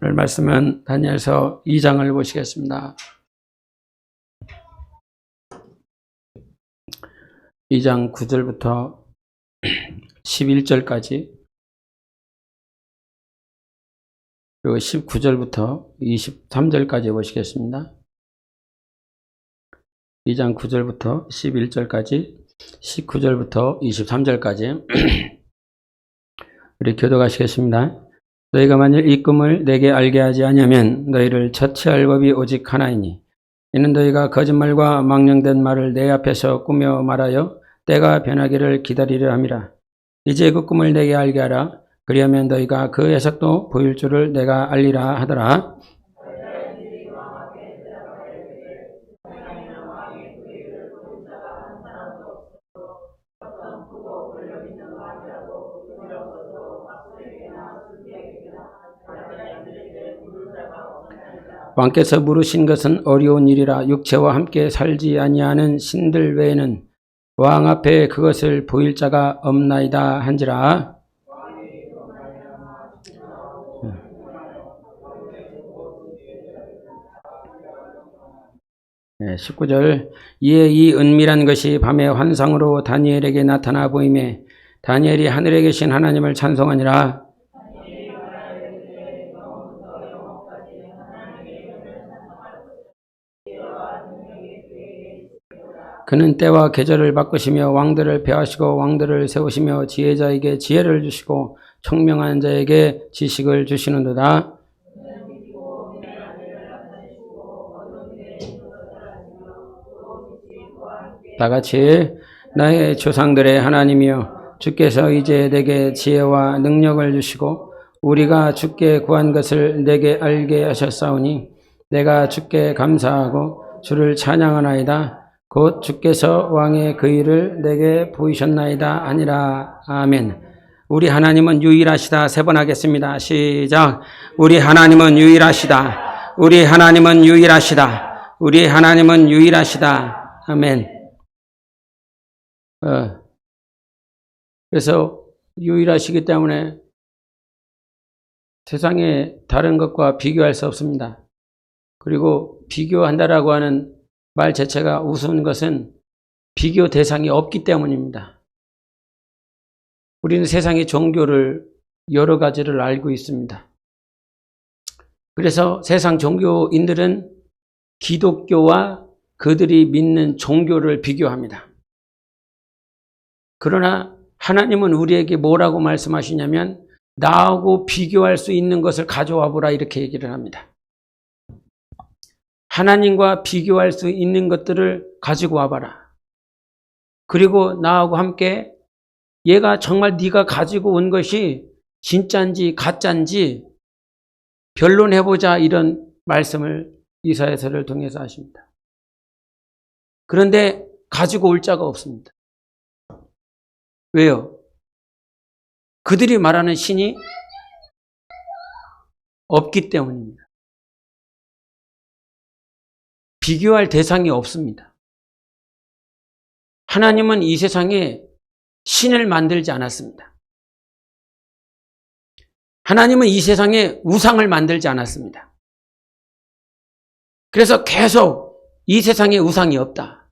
오늘 말씀은 다니엘서 2장을 보시겠습니다. 2장 9절부터 11절까지 그리고 19절부터 23절까지 보시겠습니다. 2장 9절부터 11절까지 19절부터 23절까지 우리 교독하시겠습니다. 너희가 만일 이 꿈을 내게 알게 하지 아니하면 너희를 처치할 법이 오직 하나이니 이는 너희가 거짓말과 망령된 말을 내 앞에서 꾸며 말하여 때가 변하기를 기다리려 함이라. 이제 그 꿈을 내게 알게 하라. 그리하면 너희가 그 해석도 보일 줄을 내가 알리라 하더라. 왕께서 물으신 것은 어려운 일이라. 육체와 함께 살지 아니하는 신들 외에는 왕 앞에 그것을 보일 자가 없나이다 한지라. 네, 19절. 이에 이 은밀한 것이 밤의 환상으로 다니엘에게 나타나 보이매 다니엘이 하늘에 계신 하나님을 찬송하니라. 그는 때와 계절을 바꾸시며 왕들을 폐하시고 왕들을 세우시며 지혜자에게 지혜를 주시고 총명한 자에게 지식을 주시는도다. 다같이 나의 조상들의 하나님이여 주께서 이제 내게 지혜와 능력을 주시고 우리가 주께 구한 것을 내게 알게 하셨사오니 내가 주께 감사하고 주를 찬양하나이다. 곧 주께서 왕의 그 일을 내게 보이셨나이다 아니라. 아멘. 우리 하나님은 유일하시다. 세 번 하겠습니다. 시작. 우리 하나님은 유일하시다. 우리 하나님은 유일하시다. 우리 하나님은 유일하시다. 아멘. 그래서 유일하시기 때문에 세상의 다른 것과 비교할 수 없습니다. 그리고 비교한다라고 하는 말 자체가 우스운 것은 비교 대상이 없기 때문입니다. 우리는 세상의 종교를 여러 가지를 알고 있습니다. 그래서 세상 종교인들은 기독교와 그들이 믿는 종교를 비교합니다. 그러나 하나님은 우리에게 뭐라고 말씀하시냐면 나하고 비교할 수 있는 것을 가져와 보라 이렇게 얘기를 합니다. 하나님과 비교할 수 있는 것들을 가지고 와봐라. 그리고 나하고 함께 얘가 정말 네가 가지고 온 것이 진짜인지 가짜인지 변론해보자 이런 말씀을 이사야서를 통해서 하십니다. 그런데 가지고 올 자가 없습니다. 왜요? 그들이 말하는 신이 없기 때문입니다. 비교할 대상이 없습니다. 하나님은 이 세상에 신을 만들지 않았습니다. 하나님은 이 세상에 우상을 만들지 않았습니다. 그래서 계속 이 세상에 우상이 없다.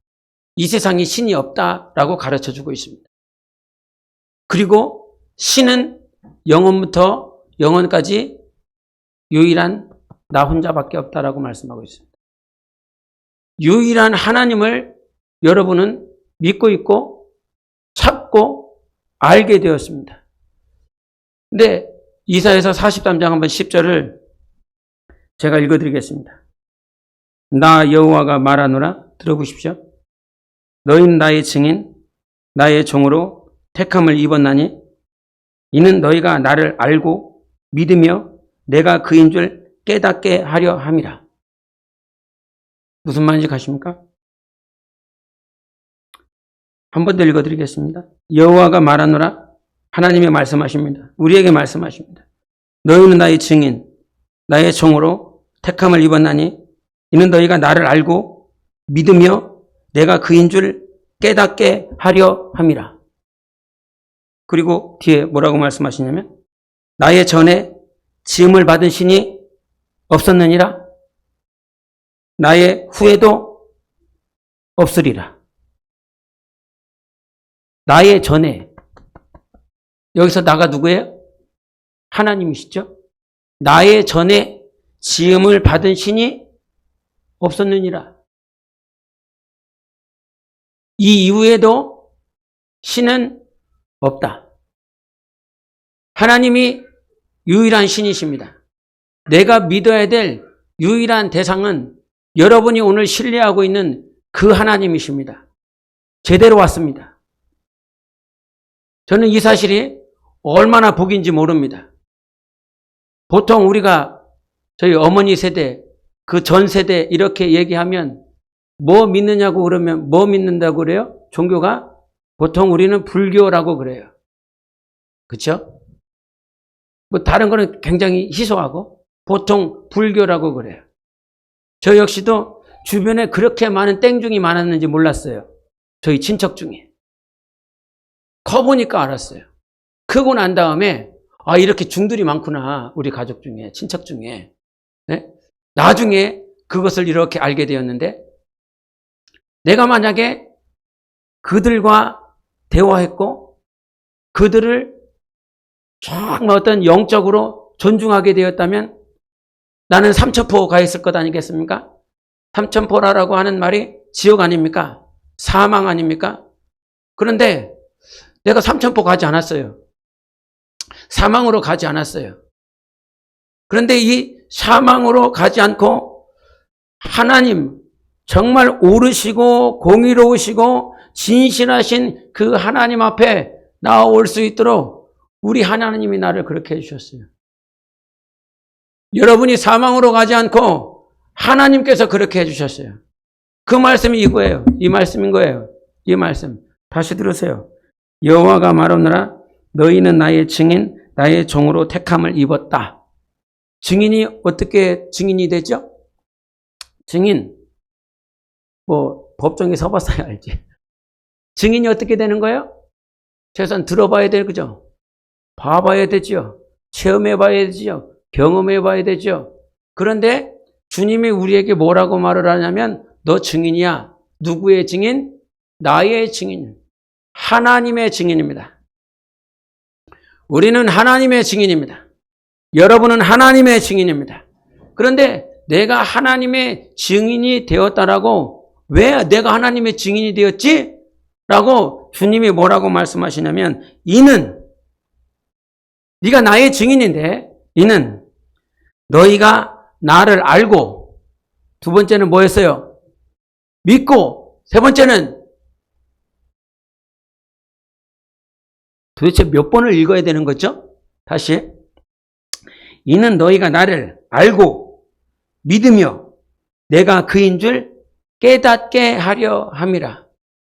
이 세상에 신이 없다라고 가르쳐주고 있습니다. 그리고 신은 영원부터 영원까지 유일한 나 혼자밖에 없다라고 말씀하고 있습니다. 유일한 하나님을 여러분은 믿고 있고 찾고 알게 되었습니다. 근데 이사야서 43장 한번 10절을 제가 읽어드리겠습니다. 나 여호와가 말하노라. 들어보십시오. 너희는 나의 증인 나의 종으로 택함을 입었나니 이는 너희가 나를 알고 믿으며 내가 그인 줄 깨닫게 하려 함이라. 무슨 말인지 가십니까? 한 번 더 읽어드리겠습니다. 여호와가 말하노라. 하나님이 말씀하십니다. 우리에게 말씀하십니다. 너희는 나의 증인 나의 종으로 택함을 입었나니 이는 너희가 나를 알고 믿으며 내가 그인 줄 깨닫게 하려 함이라. 그리고 뒤에 뭐라고 말씀하시냐면 나의 전에 지음을 받은 신이 없었느니라. 나의 후에도 없으리라. 나의 전에. 여기서 나가 누구예요? 하나님이시죠? 나의 전에 지음을 받은 신이 없었느니라. 이 이후에도 신은 없다. 하나님이 유일한 신이십니다. 내가 믿어야 될 유일한 대상은 여러분이 오늘 신뢰하고 있는 그 하나님이십니다. 제대로 왔습니다. 저는 이 사실이 얼마나 복인지 모릅니다. 보통 우리가 저희 어머니 세대, 그 전 세대 이렇게 얘기하면 뭐 믿느냐고 그러면 뭐 믿는다고 그래요? 종교가? 보통 우리는 불교라고 그래요. 그렇죠? 뭐 다른 거는 굉장히 희소하고 보통 불교라고 그래요. 저 역시도 주변에 그렇게 많은 땡중이 많았는지 몰랐어요. 저희 친척 중에. 커보니까 알았어요. 크고 난 다음에 아 이렇게 중들이 많구나. 우리 가족 중에, 친척 중에. 네? 나중에 그것을 이렇게 알게 되었는데 내가 만약에 그들과 대화했고 그들을 정말 어떤 영적으로 존중하게 되었다면 나는 삼천포 가 있을 것 아니겠습니까? 삼천포라고 하는 말이 지옥 아닙니까? 사망 아닙니까? 그런데 내가 삼천포 가지 않았어요. 사망으로 가지 않았어요. 그런데 이 사망으로 가지 않고 하나님, 정말 옳으시고 공의로우시고 진실하신 그 하나님 앞에 나올 수 있도록 우리 하나님이 나를 그렇게 해주셨어요. 여러분이 사망으로 가지 않고 하나님께서 그렇게 해주셨어요. 그 말씀이 이거예요. 이 말씀인 거예요. 이 말씀. 다시 들으세요. 여호와가 말하노라 너희는 나의 증인, 나의 종으로 택함을 입었다. 증인이 어떻게 증인이 되죠? 증인. 뭐 법정에 서봤어야 알지. 증인이 어떻게 되는 거예요? 최소한 들어봐야 돼, 그죠? 봐봐야 되죠. 체험해봐야 되죠. 경험해봐야 되죠. 그런데 주님이 우리에게 뭐라고 말을 하냐면 너 증인이야. 누구의 증인? 나의 증인. 하나님의 증인입니다. 우리는 하나님의 증인입니다. 여러분은 하나님의 증인입니다. 그런데 내가 하나님의 증인이 되었다라고 왜 내가 하나님의 증인이 되었지? 라고 주님이 뭐라고 말씀하시냐면 이는 네가 나의 증인인데 이는 너희가 나를 알고 두 번째는 뭐였어요? 믿고 세 번째는 도대체 몇 번을 읽어야 되는 거죠? 다시 이는 너희가 나를 알고 믿으며 내가 그인 줄 깨닫게 하려 함이라.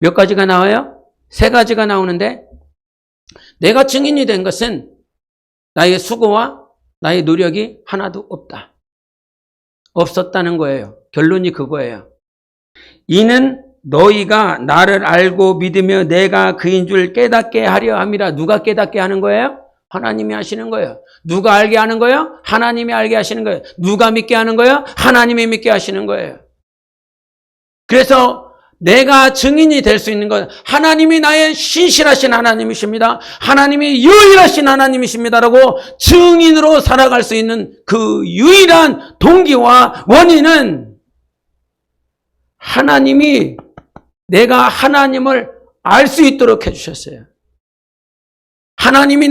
몇 가지가 나와요? 세 가지가 나오는데 내가 증인이 된 것은 나의 수고와 나의 노력이 하나도 없다. 없었다는 거예요. 결론이 그거예요. 이는 너희가 나를 알고 믿으며 내가 그인 줄 깨닫게 하려 함이라. 누가 깨닫게 하는 거예요? 하나님이 하시는 거예요. 누가 알게 하는 거예요? 하나님이 알게 하시는 거예요. 누가 믿게 하는 거예요? 하나님이 믿게 하시는 거예요. 그래서 내가 증인이 될 수 있는 것, 하나님이 나의 신실하신 하나님이십니다. 하나님이 유일하신 하나님이십니다라고 증인으로 살아갈 수 있는 그 유일한 동기와 원인은 하나님이 내가 하나님을 알 수 있도록 해주셨어요. 하나님이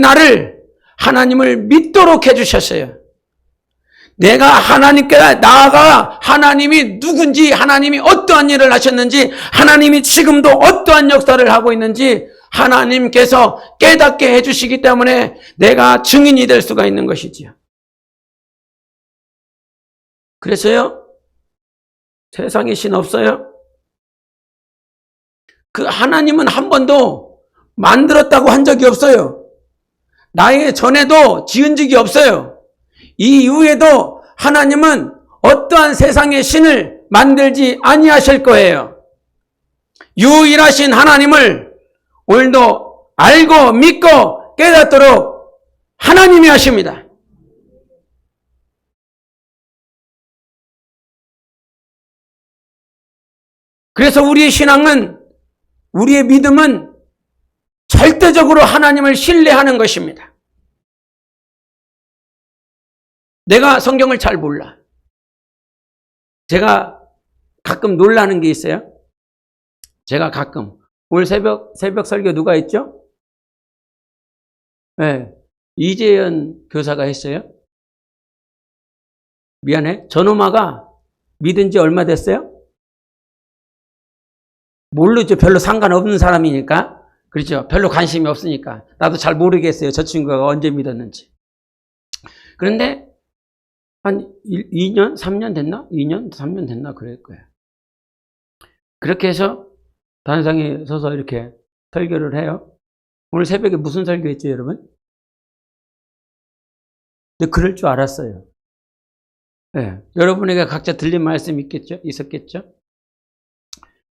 하나님을 믿도록 해주셨어요. 내가 하나님께 나아가 하나님이 누군지, 하나님이 어떠한 일을 하셨는지, 하나님이 지금도 어떠한 역사를 하고 있는지 하나님께서 깨닫게 해주시기 때문에 내가 증인이 될 수가 있는 것이지요. 그래서요, 세상에 신 없어요? 그 하나님은 한 번도 만들었다고 한 적이 없어요. 나의 전에도 지은 적이 없어요. 이 이후에도 하나님은 어떠한 세상의 신을 만들지 아니하실 거예요. 유일하신 하나님을 오늘도 알고 믿고 깨닫도록 하나님이 하십니다. 그래서 우리의 신앙은, 우리의 믿음은 절대적으로 하나님을 신뢰하는 것입니다. 내가 성경을 잘 몰라. 제가 가끔 놀라는 게 있어요. 제가 가끔, 오늘 새벽 설교 누가 했죠? 네, 이재현 교사가 했어요. 미안해. 저놈아가 믿은 지 얼마 됐어요? 모르죠. 별로 상관없는 사람이니까. 그렇죠. 별로 관심이 없으니까. 나도 잘 모르겠어요. 저 친구가 언제 믿었는지. 그런데 한 2년, 3년 됐나? 2년, 3년 됐나? 그럴 거예요. 그렇게 해서 단상에 서서 이렇게 설교를 해요. 오늘 새벽에 무슨 설교했죠, 여러분? 근데 그럴 줄 알았어요. 네. 여러분에게 각자 들린 말씀 있었겠죠?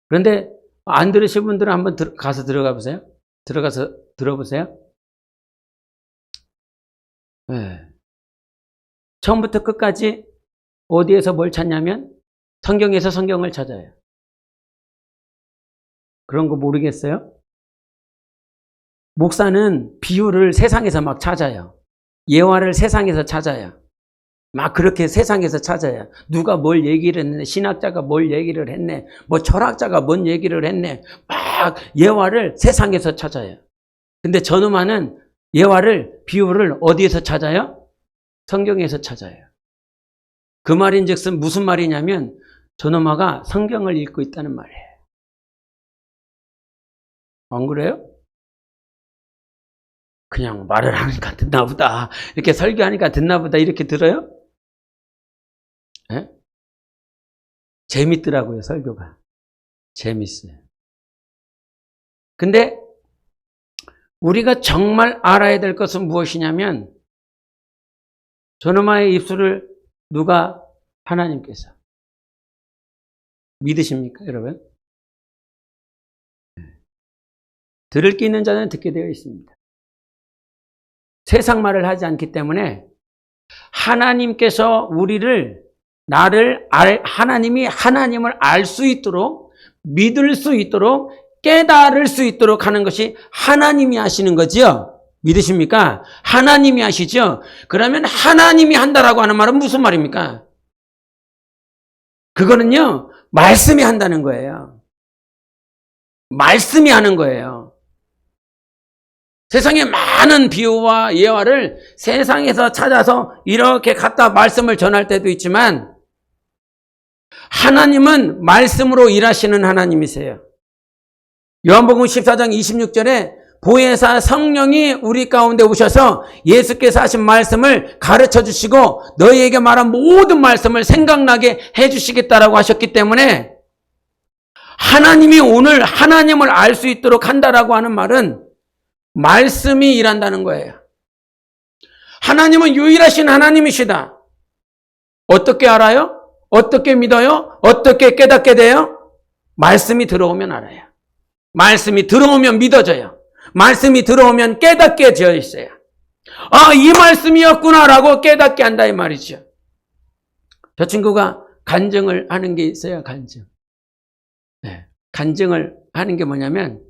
그런데 안 들으신 분들은 한번 가서 들어가 보세요. 들어가서 들어보세요. 네. 처음부터 끝까지 어디에서 뭘 찾냐면 성경에서 성경을 찾아요. 그런 거 모르겠어요? 목사는 비유를 세상에서 막 찾아요. 예화를 세상에서 찾아요. 막 그렇게 세상에서 찾아요. 누가 뭘 얘기를 했네, 신학자가 뭘 얘기를 했네, 뭐 철학자가 뭔 얘기를 했네, 막 예화를 세상에서 찾아요. 근데 저놈아는 예화를, 비유를 어디에서 찾아요? 성경에서 찾아요. 그 말인즉슨 무슨 말이냐면 저놈아가 성경을 읽고 있다는 말이에요. 안 그래요? 그냥 말을 하니까 듣나 보다, 이렇게 설교하니까 듣나 보다 이렇게 들어요? 네? 재밌더라고요. 설교가 재밌어요. 근데 우리가 정말 알아야 될 것은 무엇이냐면 저놈아의 입술을 누가? 하나님께서. 믿으십니까, 여러분? 들을 끼 있는 자는 듣게 되어 있습니다. 세상 말을 하지 않기 때문에 하나님께서 하나님이 하나님을 알 수 있도록, 믿을 수 있도록, 깨달을 수 있도록 하는 것이 하나님이 하시는 거죠. 믿으십니까? 하나님이 하시죠. 그러면 하나님이 한다라고 하는 말은 무슨 말입니까? 그거는요, 말씀이 한다는 거예요. 말씀이 하는 거예요. 세상에 많은 비유와 예화를 세상에서 찾아서 이렇게 갖다 말씀을 전할 때도 있지만 하나님은 말씀으로 일하시는 하나님이세요. 요한복음 14장 26절에 보혜사 성령이 우리 가운데 오셔서 예수께서 하신 말씀을 가르쳐 주시고 너희에게 말한 모든 말씀을 생각나게 해 주시겠다라고 하셨기 때문에 하나님이 오늘 하나님을 알 수 있도록 한다라고 하는 말은 말씀이 일한다는 거예요. 하나님은 유일하신 하나님이시다. 어떻게 알아요? 어떻게 믿어요? 어떻게 깨닫게 돼요? 말씀이 들어오면 알아요. 말씀이 들어오면 믿어져요. 말씀이 들어오면 깨닫게 되어 있어요. 아, 이 말씀이었구나라고 깨닫게 한다 이 말이죠. 저 친구가 간증을 하는 게 있어요. 간증. 네. 간증을 하는 게 뭐냐면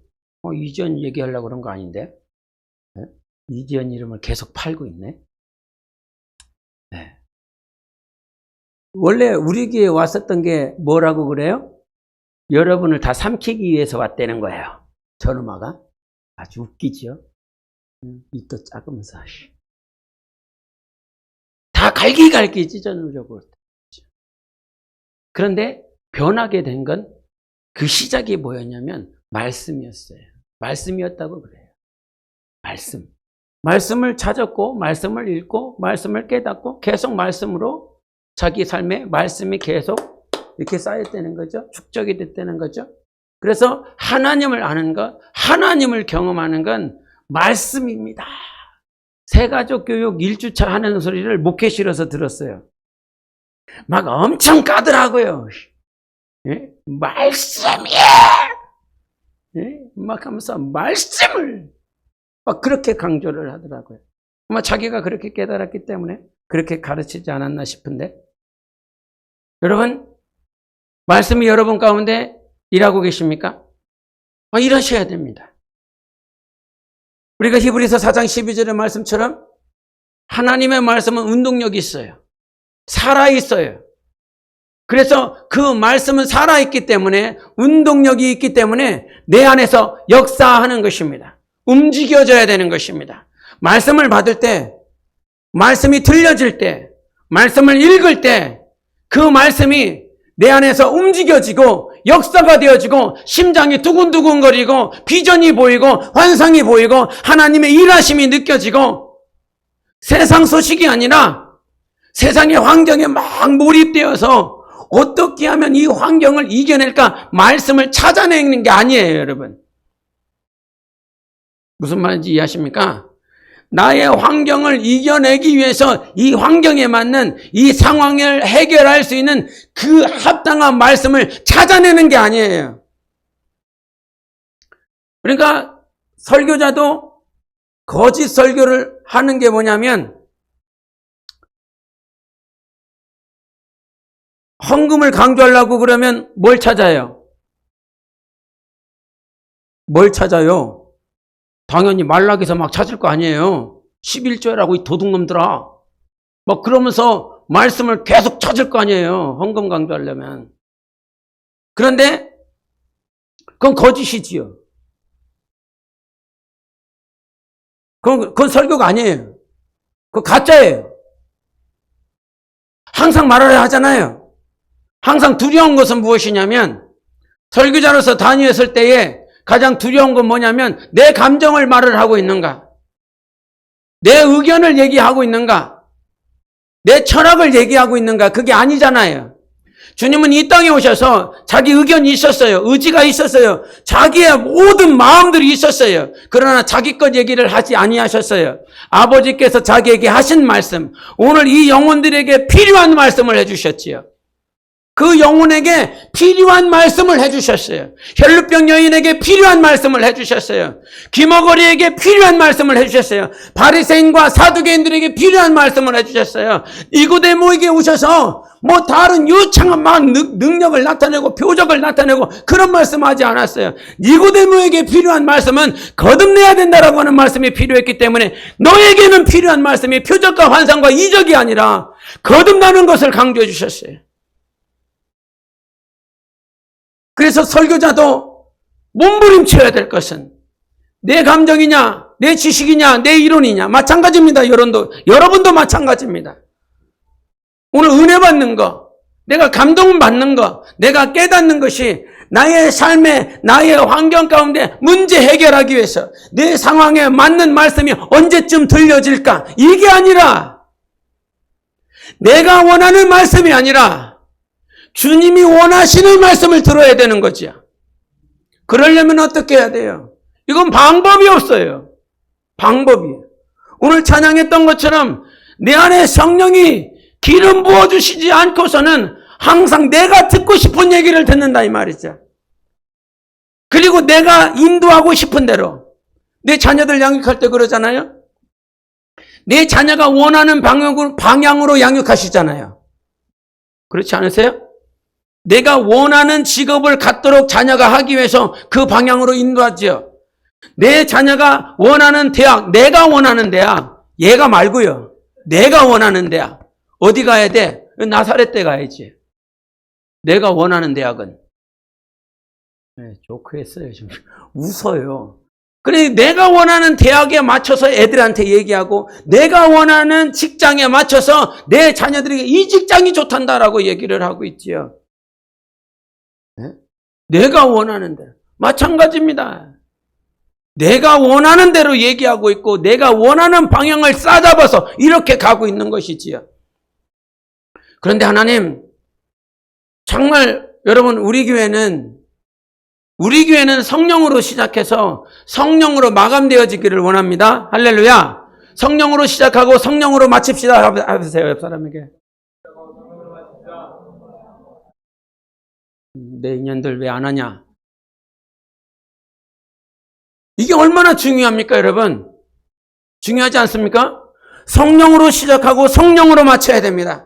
이지연 얘기하려고 그런 거 아닌데, 네? 이지연 이름을 계속 팔고 있네. 네. 원래 우리 교회에 왔었던 게 뭐라고 그래요? 여러분을 다 삼키기 위해서 왔다는 거예요. 저놈아가. 아주 웃기죠? 입도 작으면서. 다 갈기갈기 찢어놓으려고. 그런데 변하게 된 건 그 시작이 뭐였냐면 말씀이었어요. 말씀이었다고 그래요. 말씀. 말씀을 찾았고, 말씀을 읽고, 말씀을 깨닫고, 계속 말씀으로 자기 삶에 말씀이 계속 이렇게 쌓였다는 거죠. 축적이 됐다는 거죠. 그래서 하나님을 아는 것, 하나님을 경험하는 건 말씀입니다. 새가족 교육 1주차 하는 소리를 목회실에서 들었어요. 막 엄청 까더라고요. 예? 말씀이야! 예? 막 하면서 말씀을 막 그렇게 강조를 하더라고요. 아마 자기가 그렇게 깨달았기 때문에 그렇게 가르치지 않았나 싶은데, 여러분, 말씀이 여러분 가운데 일하고 계십니까? 일하셔야 됩니다. 우리가 히브리서 4장 12절의 말씀처럼 하나님의 말씀은 운동력이 있어요. 살아있어요. 그래서 그 말씀은 살아있기 때문에 운동력이 있기 때문에 내 안에서 역사하는 것입니다. 움직여져야 되는 것입니다. 말씀을 받을 때, 말씀이 들려질 때, 말씀을 읽을 때 그 말씀이 내 안에서 움직여지고 역사가 되어지고 심장이 두근두근거리고 비전이 보이고 환상이 보이고 하나님의 일하심이 느껴지고 세상 소식이 아니라 세상의 환경에 막 몰입되어서 어떻게 하면 이 환경을 이겨낼까 말씀을 찾아내는 게 아니에요, 여러분. 무슨 말인지 이해하십니까? 나의 환경을 이겨내기 위해서 이 환경에 맞는 이 상황을 해결할 수 있는 그 합당한 말씀을 찾아내는 게 아니에요. 그러니까 설교자도 거짓 설교를 하는 게 뭐냐면 헌금을 강조하려고 그러면 뭘 찾아요? 뭘 찾아요? 당연히 말락에서 막 찾을 거 아니에요. 11조라고 이 도둑놈들아. 막 그러면서 말씀을 계속 찾을 거 아니에요. 헌금 강조하려면. 그런데 그건 거짓이지요. 그건 설교가 아니에요. 그건 가짜예요. 항상 말하려 하잖아요. 항상 두려운 것은 무엇이냐면 설교자로서 다니었을 때에 가장 두려운 건 뭐냐면 내 감정을 말을 하고 있는가? 내 의견을 얘기하고 있는가? 내 철학을 얘기하고 있는가? 그게 아니잖아요. 주님은 이 땅에 오셔서 자기 의견이 있었어요. 의지가 있었어요. 자기의 모든 마음들이 있었어요. 그러나 자기 것 얘기를 하지 아니하셨어요. 아버지께서 자기에게 하신 말씀, 오늘 이 영혼들에게 필요한 말씀을 해주셨지요. 그 영혼에게 필요한 말씀을 해주셨어요. 혈루병 여인에게 필요한 말씀을 해주셨어요. 귀머거리에게 필요한 말씀을 해주셨어요. 바리새인과 사두개인들에게 필요한 말씀을 해주셨어요. 니고데모에게 오셔서 뭐 다른 유창한 막 능력을 나타내고 표적을 나타내고 그런 말씀하지 않았어요. 니고데모에게 필요한 말씀은 거듭내야 된다라고 하는 말씀이 필요했기 때문에 너에게는 필요한 말씀이 표적과 환상과 이적이 아니라 거듭나는 것을 강조해 주셨어요. 그래서 설교자도 몸부림쳐야 될 것은 내 감정이냐, 내 지식이냐, 내 이론이냐 마찬가지입니다. 여러분도 마찬가지입니다. 오늘 은혜 받는 거, 내가 감동받는 거, 내가 깨닫는 것이 나의 삶에, 나의 환경 가운데 문제 해결하기 위해서 내 상황에 맞는 말씀이 언제쯤 들려질까? 이게 아니라 내가 원하는 말씀이 아니라 주님이 원하시는 말씀을 들어야 되는 거지요. 그러려면 어떻게 해야 돼요? 이건 방법이 없어요. 방법이에요. 오늘 찬양했던 것처럼 내 안에 성령이 기름 부어주시지 않고서는 항상 내가 듣고 싶은 얘기를 듣는다 이 말이죠. 그리고 내가 인도하고 싶은 대로 내 자녀들 양육할 때 그러잖아요. 내 자녀가 원하는 방향으로 양육하시잖아요. 그렇지 않으세요? 내가 원하는 직업을 갖도록 자녀가 하기 위해서 그 방향으로 인도하죠. 내 자녀가 원하는 대학, 내가 원하는 대학, 얘가 말고요. 내가 원하는 대학. 어디 가야 돼? 나사렛대 가야지. 내가 원하는 대학은. 네, 조크했어요. 지금 웃어요. 그래, 내가 원하는 대학에 맞춰서 애들한테 얘기하고 내가 원하는 직장에 맞춰서 내 자녀들에게 이 직장이 좋단다라고 얘기를 하고 있지요. 네? 내가 원하는 대로. 마찬가지입니다. 내가 원하는 대로 얘기하고 있고 내가 원하는 방향을 싸잡아서 이렇게 가고 있는 것이지요. 그런데 하나님, 정말 여러분 우리 교회는 성령으로 시작해서 성령으로 마감되어지기를 원합니다. 할렐루야. 성령으로 시작하고 성령으로 마칩시다. 하세요, 옆 사람에게. 내 인연들 왜 안 하냐? 이게 얼마나 중요합니까, 여러분? 중요하지 않습니까? 성령으로 시작하고 성령으로 마쳐야 됩니다.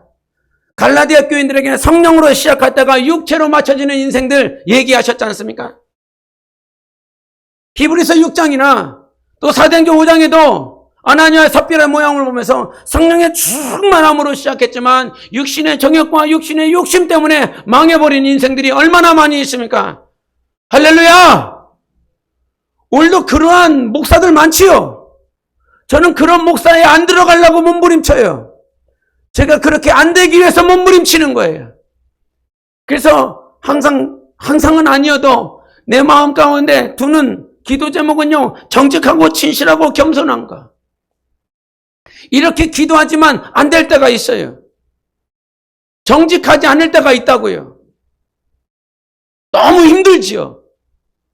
갈라디아 교인들에게는 성령으로 시작했다가 육체로 맞춰지는 인생들 얘기하셨지 않습니까? 히브리서 6장이나 또 사도행전 5장에도 아나니아의 삽비라의 모양을 보면서 성령의 충만함으로 시작했지만 육신의 정욕과 육신의 욕심 때문에 망해버린 인생들이 얼마나 많이 있습니까? 할렐루야! 오늘도 그러한 목사들 많지요? 저는 그런 목사에 안 들어가려고 몸부림쳐요. 제가 그렇게 안 되기 위해서 몸부림치는 거예요. 그래서 항상은 아니어도 내 마음 가운데 두는 기도 제목은요, 정직하고 진실하고 겸손한 거. 이렇게 기도하지만 안 될 때가 있어요. 정직하지 않을 때가 있다고요. 너무 힘들지요.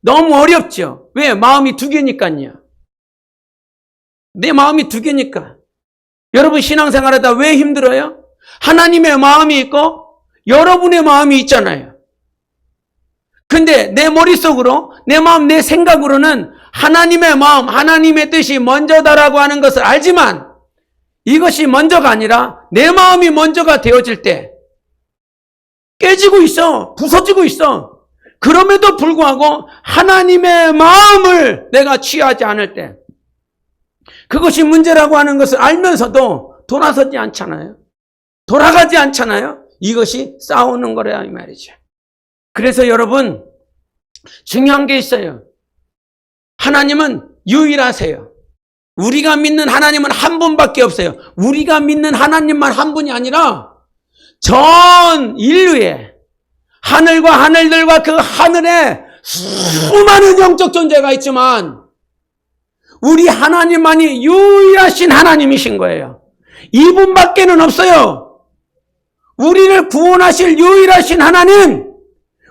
너무 어렵죠. 왜? 마음이 두 개니까요. 내 마음이 두 개니까. 여러분 신앙생활하다 왜 힘들어요? 하나님의 마음이 있고 여러분의 마음이 있잖아요. 근데 내 머릿속으로, 내 마음, 내 생각으로는 하나님의 마음, 하나님의 뜻이 먼저다라고 하는 것을 알지만 이것이 먼저가 아니라 내 마음이 먼저가 되어질 때 깨지고 있어. 부서지고 있어. 그럼에도 불구하고 하나님의 마음을 내가 취하지 않을 때 그것이 문제라고 하는 것을 알면서도 돌아서지 않잖아요. 돌아가지 않잖아요. 이것이 싸우는 거래요, 이 말이죠. 그래서 여러분 중요한 게 있어요. 하나님은 유일하세요. 우리가 믿는 하나님은 한 분밖에 없어요. 우리가 믿는 하나님만 한 분이 아니라 전 인류에 하늘과 하늘들과 그 하늘에 수많은 영적 존재가 있지만 우리 하나님만이 유일하신 하나님이신 거예요. 이분밖에는 없어요. 우리를 구원하실 유일하신 하나님,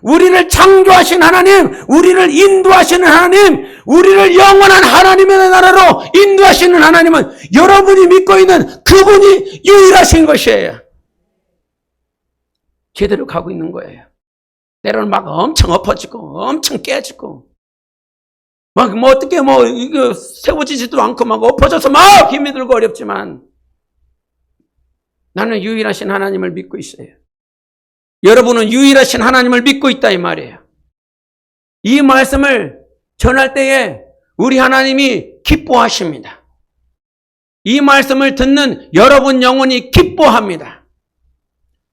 우리를 창조하신 하나님, 우리를 인도하시는 하나님, 우리를 영원한 하나님의 나라로 인도하시는 하나님은 여러분이 믿고 있는 그분이 유일하신 것이에요. 제대로 가고 있는 거예요. 때로는 막 엄청 엎어지고 엄청 깨지고 막 뭐 어떻게 뭐 이거 세워지지도 않고 막 엎어져서 막 힘이 들고 어렵지만 나는 유일하신 하나님을 믿고 있어요. 여러분은 유일하신 하나님을 믿고 있다 이 말이에요. 이 말씀을 전할 때에 우리 하나님이 기뻐하십니다. 이 말씀을 듣는 여러분 영혼이 기뻐합니다.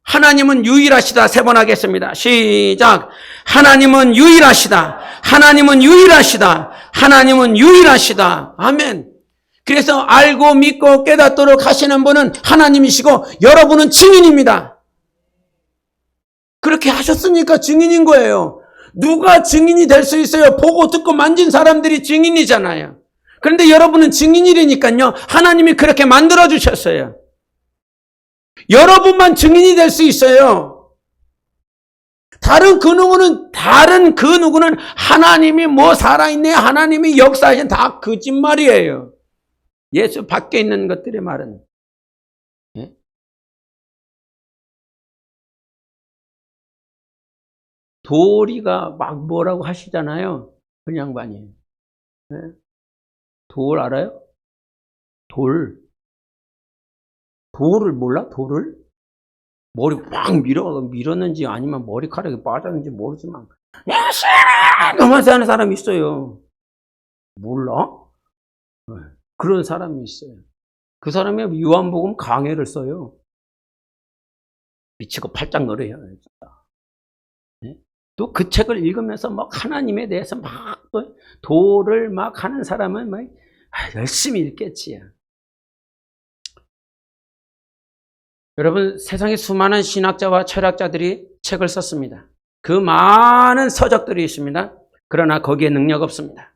하나님은 유일하시다. 세 번 하겠습니다. 시작. 하나님은 유일하시다. 하나님은 유일하시다. 하나님은 유일하시다. 아멘. 그래서 알고 믿고 깨닫도록 하시는 분은 하나님이시고 여러분은 증인입니다. 그렇게 하셨으니까 증인인 거예요. 누가 증인이 될 수 있어요? 보고 듣고 만진 사람들이 증인이잖아요. 그런데 여러분은 증인이라니까요. 하나님이 그렇게 만들어주셨어요. 여러분만 증인이 될 수 있어요. 다른 그 누구는 하나님이 뭐 살아있네, 하나님이 역사하신 다 거짓말이에요. 예수 밖에 있는 것들의 말은. 예? 도리가 막 뭐라고 하시잖아요. 그 양반이. 예? 돌 알아요? 돌을 몰라? 돌을? 머리 막 밀었는지 아니면 머리카락이 빠졌는지 모르지만 그만서 하는 사람이 있어요. 몰라? 네. 그런 사람이 있어요. 그 사람이 요한복음 강해를 써요. 미치고 팔짝 놀아요. 네? 또 그 책을 읽으면서 막 하나님에 대해서 막 또 도를 막 하는 사람은 막 열심히 읽겠지. 여러분, 세상에 수많은 신학자와 철학자들이 책을 썼습니다. 그 많은 서적들이 있습니다. 그러나 거기에 능력 없습니다.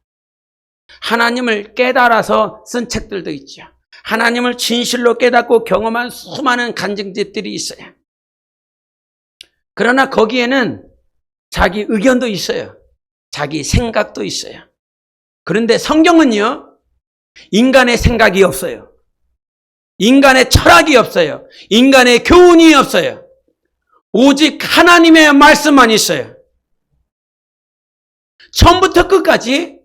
하나님을 깨달아서 쓴 책들도 있죠. 하나님을 진실로 깨닫고 경험한 수많은 간증집들이 있어요. 그러나 거기에는 자기 의견도 있어요. 자기 생각도 있어요. 그런데 성경은요, 인간의 생각이 없어요. 인간의 철학이 없어요. 인간의 교훈이 없어요. 오직 하나님의 말씀만 있어요. 처음부터 끝까지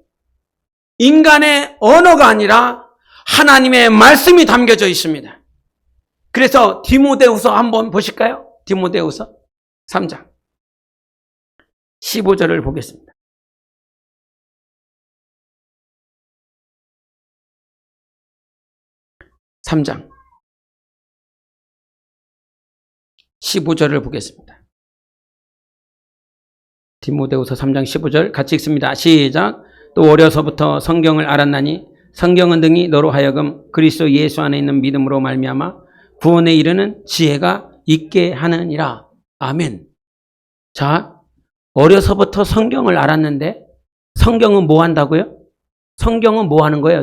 인간의 언어가 아니라 하나님의 말씀이 담겨져 있습니다. 그래서 디모데후서 한번 보실까요? 디모데후서 3장 15절을 보겠습니다. (3장) 15절을 보겠습니다. 디모데후서 3장 15절 같이 읽습니다. 시작. 또 어려서부터 성경을 알았나니 성경은 등이 너로 하여금 그리스도 예수 안에 있는 믿음으로 말미암아 구원에 이르는 지혜가 있게 하느니라. 아멘. 자, 어려서부터 성경을 알았는데 성경은 뭐 한다고요? 성경은 뭐 하는 거예요?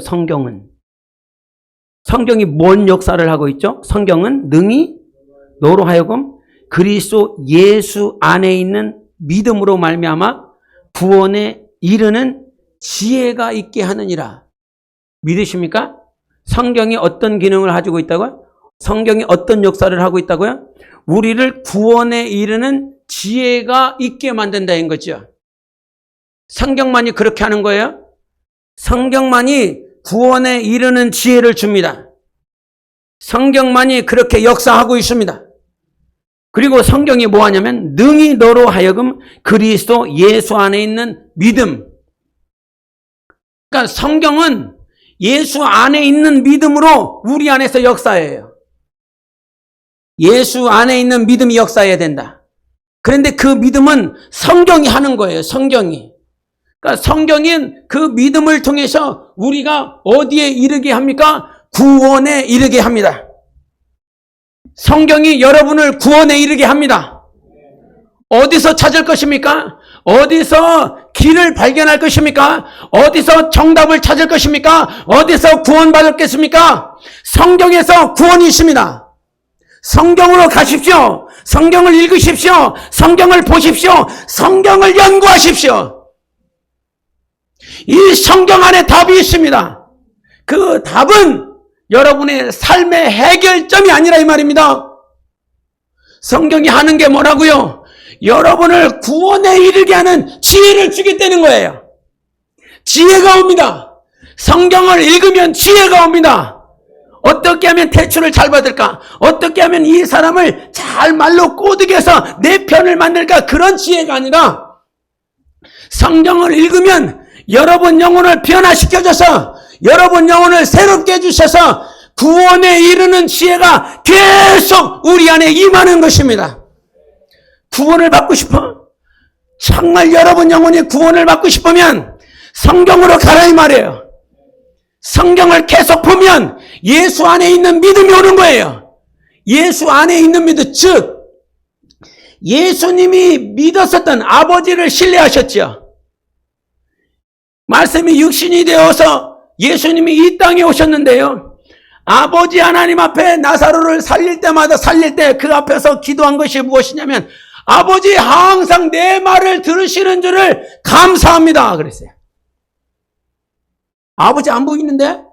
성경이 뭔 역사를 하고 있죠? 성경은 능히 너로 하여금 그리스도 예수 안에 있는 믿음으로 말미암아 구원에 이르는 지혜가 있게 하느니라. 믿으십니까? 성경이 어떤 기능을 가지고 있다고요? 성경이 어떤 역사를 하고 있다고요? 우리를 구원에 이르는 지혜가 있게 만든다는 거죠. 성경만이 그렇게 하는 거예요? 성경만이 구원에 이르는 지혜를 줍니다. 성경만이 그렇게 역사하고 있습니다. 그리고 성경이 뭐 하냐면 능히 너로 하여금 그리스도 예수 안에 있는 믿음. 그러니까 성경은 예수 안에 있는 믿음으로 우리 안에서 역사해요. 예수 안에 있는 믿음이 역사해야 된다. 그런데 그 믿음은 성경이 하는 거예요. 성경이. 그러니까 성경인 그 믿음을 통해서 우리가 어디에 이르게 합니까? 구원에 이르게 합니다. 성경이 여러분을 구원에 이르게 합니다. 어디서 찾을 것입니까? 어디서 길을 발견할 것입니까? 어디서 정답을 찾을 것입니까? 어디서 구원받았겠습니까? 성경에서 구원이 있습니다. 성경으로 가십시오. 성경을 읽으십시오. 성경을 보십시오. 성경을 연구하십시오. 이 성경 안에 답이 있습니다. 그 답은 여러분의 삶의 해결점이 아니라 이 말입니다. 성경이 하는 게 뭐라고요? 여러분을 구원에 이르게 하는 지혜를 주겠다는 거예요. 지혜가 옵니다. 성경을 읽으면 지혜가 옵니다. 어떻게 하면 대출을 잘 받을까? 어떻게 하면 이 사람을 잘 말로 꼬드겨서 내 편을 만들까? 그런 지혜가 아니라 성경을 읽으면 여러분 영혼을 변화시켜줘서 여러분 영혼을 새롭게 해주셔서 구원에 이르는 지혜가 계속 우리 안에 임하는 것입니다. 구원을 받고 싶어? 정말 여러분 영혼이 구원을 받고 싶으면 성경으로 가라 이 말이에요. 성경을 계속 보면 예수 안에 있는 믿음이 오는 거예요. 예수 안에 있는 믿음, 즉 예수님이 믿었었던 아버지를 신뢰하셨죠. 말씀이 육신이 되어서 예수님이 이 땅에 오셨는데요. 아버지 하나님 앞에 나사로를 살릴 때마다 살릴 때 그 앞에서 기도한 것이 무엇이냐면 아버지 항상 내 말을 들으시는 줄을 감사합니다 그랬어요. 아버지 안 보이는데?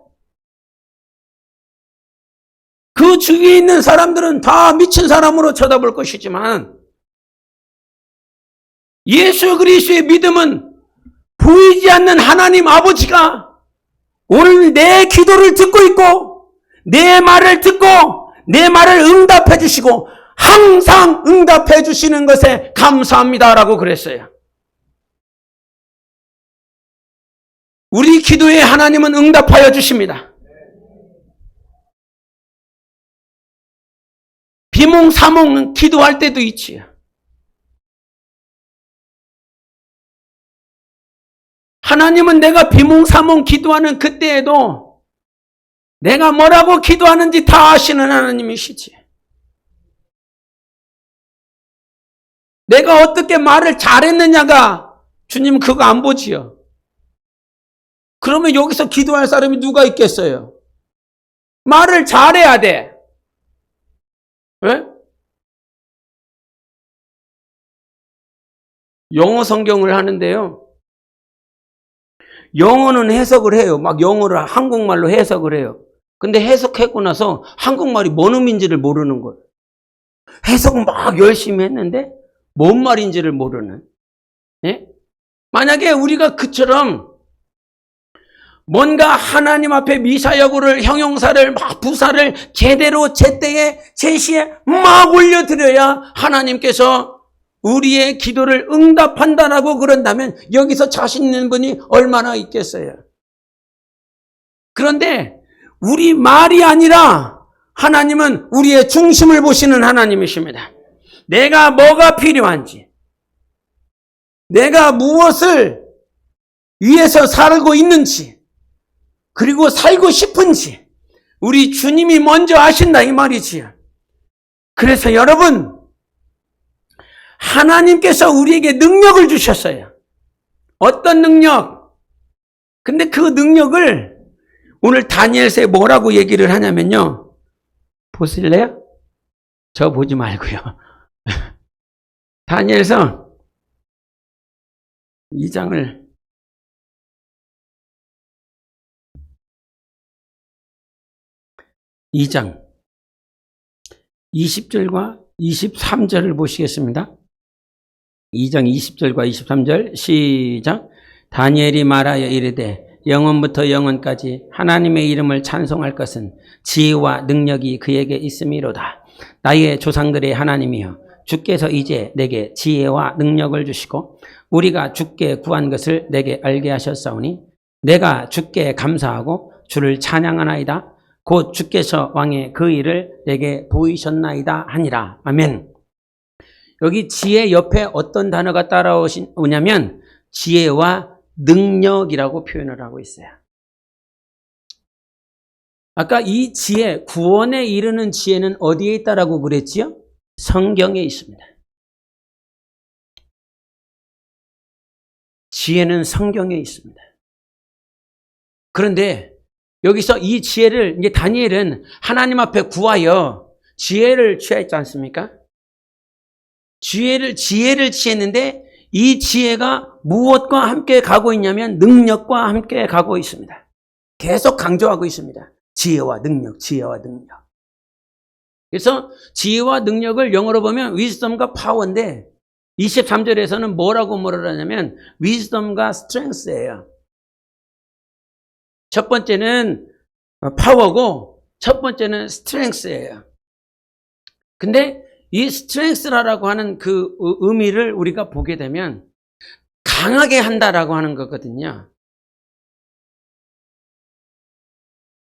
그 주위에 있는 사람들은 다 미친 사람으로 쳐다볼 것이지만 예수 그리스도의 믿음은 보이지 않는 하나님 아버지가 오늘 내 기도를 듣고 있고 내 말을 듣고 내 말을 응답해 주시고 항상 응답해 주시는 것에 감사합니다라고 그랬어요. 우리 기도에 하나님은 응답하여 주십니다. 비몽사몽 기도할 때도 있지요. 하나님은 내가 비몽사몽 기도하는 그때에도 내가 뭐라고 기도하는지 다 아시는 하나님이시지. 내가 어떻게 말을 잘했느냐가 주님 그거 안 보지요. 그러면 여기서 기도할 사람이 누가 있겠어요? 말을 잘해야 돼. 왜? 영어 성경을 하는데요. 영어는 해석을 해요. 막 영어를 한국말로 해석을 해요. 근데 해석하고 나서 한국말이 뭔 의미인지를 모르는 거예요. 해석은 막 열심히 했는데 뭔 말인지를 모르는. 예? 만약에 우리가 그처럼 뭔가 하나님 앞에 미사여구를, 형용사를, 막 부사를 제대로 제때에 제시에 막 올려드려야 하나님께서 우리의 기도를 응답한다라고 그런다면 여기서 자신 있는 분이 얼마나 있겠어요. 그런데 우리 말이 아니라 하나님은 우리의 중심을 보시는 하나님이십니다. 내가 뭐가 필요한지, 내가 무엇을 위해서 살고 있는지, 그리고 살고 싶은지 우리 주님이 먼저 아신다 이 말이지요. 그래서 여러분, 하나님께서 우리에게 능력을 주셨어요. 어떤 능력? 근데 그 능력을 오늘 다니엘서에 뭐라고 얘기를 하냐면요. 보실래요? 저 보지 말고요. 다니엘서 2장을 2장 20절과 23절을 보시겠습니다. 2장 20절과 23절 시작. 다니엘이 말하여 이르되 영원부터 영원까지 하나님의 이름을 찬송할 것은 지혜와 능력이 그에게 있음이로다. 나의 조상들의 하나님이여 주께서 이제 내게 지혜와 능력을 주시고 우리가 주께 구한 것을 내게 알게 하셨사오니 내가 주께 감사하고 주를 찬양하나이다. 곧 주께서 왕의 그 일을 내게 보이셨나이다 하니라. 아멘. 여기 지혜 옆에 어떤 단어가 따라오냐면 지혜와 능력이라고 표현을 하고 있어요. 아까 이 지혜, 구원에 이르는 지혜는 어디에 있다라고 그랬지요? 성경에 있습니다. 지혜는 성경에 있습니다. 그런데 여기서 이 지혜를, 이제 다니엘은 하나님 앞에 구하여 지혜를 취했지 않습니까? 지혜를 취했는데 이 지혜가 무엇과 함께 가고 있냐면 능력과 함께 가고 있습니다. 계속 강조하고 있습니다. 지혜와 능력, 지혜와 능력. 그래서 지혜와 능력을 영어로 보면 wisdom과 power인데 23절에서는 뭐라고 하냐면 wisdom과 strength예요. 첫 번째는 파워고 첫 번째는 strength예요. 근데 이 strength라고 하는 그 의미를 우리가 보게 되면 강하게 한다라고 하는 거거든요.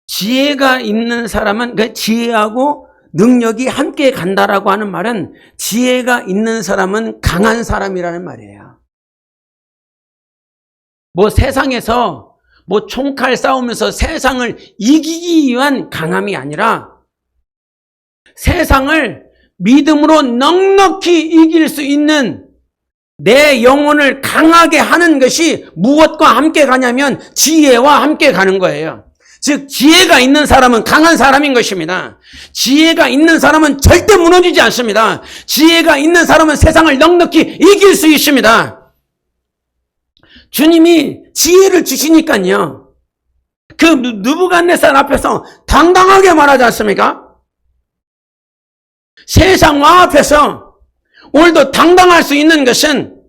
지혜가 있는 사람은 그 지혜하고 능력이 함께 간다라고 하는 말은 지혜가 있는 사람은 강한 사람이라는 말이에요. 뭐 세상에서 뭐 총칼 싸우면서 세상을 이기기 위한 강함이 아니라 세상을 믿음으로 넉넉히 이길 수 있는 내 영혼을 강하게 하는 것이 무엇과 함께 가냐면 지혜와 함께 가는 거예요. 즉 지혜가 있는 사람은 강한 사람인 것입니다. 지혜가 있는 사람은 절대 무너지지 않습니다. 지혜가 있는 사람은 세상을 넉넉히 이길 수 있습니다. 주님이 지혜를 주시니까요. 그 느부갓네살 앞에서 당당하게 말하지 않습니까? 세상 왕 앞에서 오늘도 당당할 수 있는 것은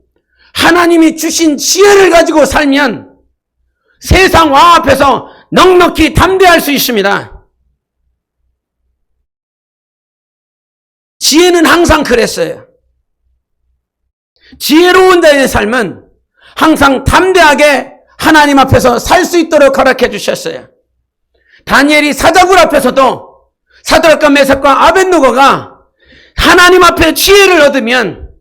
하나님이 주신 지혜를 가지고 살면 세상 왕 앞에서 넉넉히 담대할 수 있습니다. 지혜는 항상 그랬어요. 지혜로운 자의 삶은 항상 담대하게 하나님 앞에서 살 수 있도록 허락해 주셨어요. 다니엘이 사자굴 앞에서도 사드락과 메삭과 아벳느고가 하나님 앞에 지혜를 얻으면